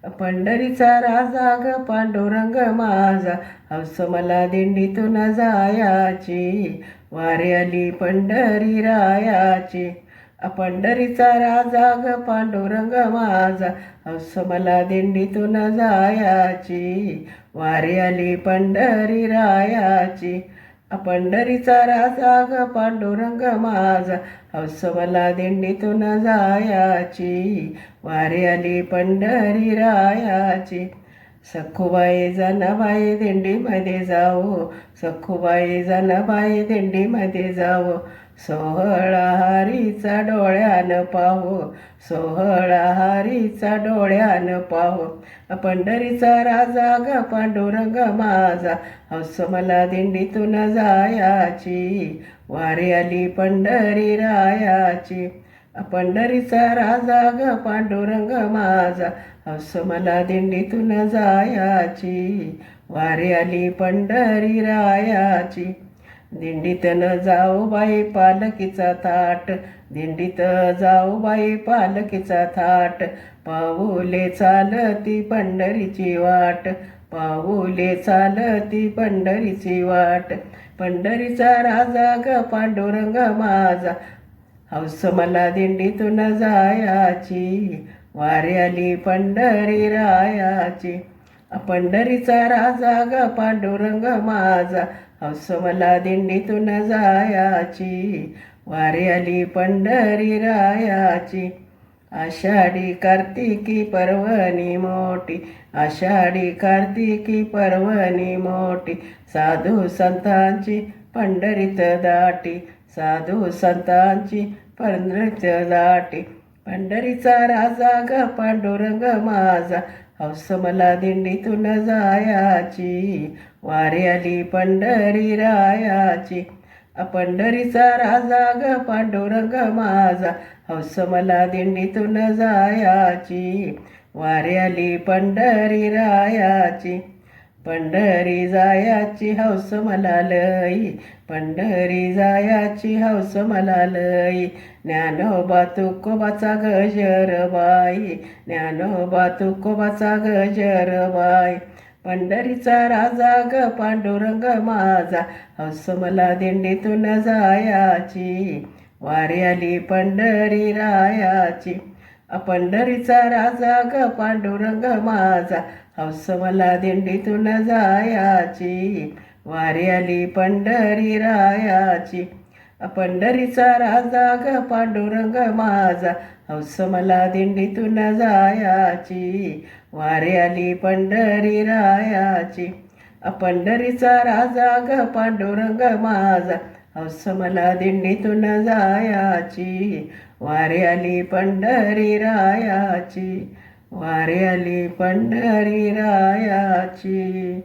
पंढरीचा राजा ग पांडुरंग माझा, हौस मला दिंडीतून जायाची, वारी आली पंढरी रायाची. पंढरीचा राजा ग पांडुरंग माझा, हौस मला दिंडीतून जायाची, वारी आली पंढरी रायाची. पंढरीचा राजा ग पांडुरंग माझा, हौस मला दिंडीतून जायाची, वारी आली पंढरी रायाची. सखुबाई जनाबाई दिंडीमध्ये जावो, सखुबाई जनाबाई दिंडीमध्ये जावो, सोहळा हरीचा डोळ्यानं पाहो, सोहळा हरीचा डोळ्यानं पाहो. पंढरीचा राजा ग पांडुरंग माझा, हौस मला दिंडीतून जायाची, वारी आली पंढरी रायाची. पंढरीचा राजा ग पांडुरंग माझा, हौस मला दिंडीतून जायाची, वारी आली पंढरी रायाची. दिंडीत न जाऊ बाई पालखीचा थाट, दिंडीत जाऊ बाई पालखीचा थाट, पाऊले चालती पंढरीची वाट, पाऊले चालती पंढरीची वाट. पंढरीचा राजा ग पांडुरंग माझा, हौस मला दिंडीतून जायाची, वारी आली पंढरी रायाची. पंढरीचा राजा ग पांडुरंग माझा, हौस मला दिंडीतून जायाची, वारी आली पंढरी रायाची. आषाढी कार्तिकी पर्वणी मोठी, आषाढी कार्तिकी पर्वणी मोठी, साधू संतांची पंढरीत दाटी, साधू संतांची पंढरीत दाटी. पंढरीचा राजा ग पांडुरंग माझा, हौस मला दिंडीतून जायाची, वारी आली पंढरी रायाची. पंढरीचा राजा ग पांडुरंग माझा, हौस मला दिंडीतून जायाची, वारी आली पंढरी रायाची. पंढरी जायाची हौस मला लई, पंढरी जायाची हौस मला लई, ज्ञानोबा तुकोबाचा गजर बाई, ज्ञानोबा तुकोबाचा गजर बाई. पंढरीचा राजा ग पांडुरंग माझा, हौस मला दिंडीतून जायाची, वारी आली पंढरी रायाची. पंढरीचा राजा ग पांडुरंग माझा, हौस मला दिंडीतून जायाची, वारी आली पंढरी रायाची. पंढरीचा राजा ग पांडुरंग माझा, हौस मला दिंडीतून जायाची, वारी आली पंढरी रायाची. पंढरीचा राजा ग पांडुरंग माझा, हौस मला दिंडीतून जायाची, वारी आली पंढरी रायाची, वारी आली पंढरी रायाची.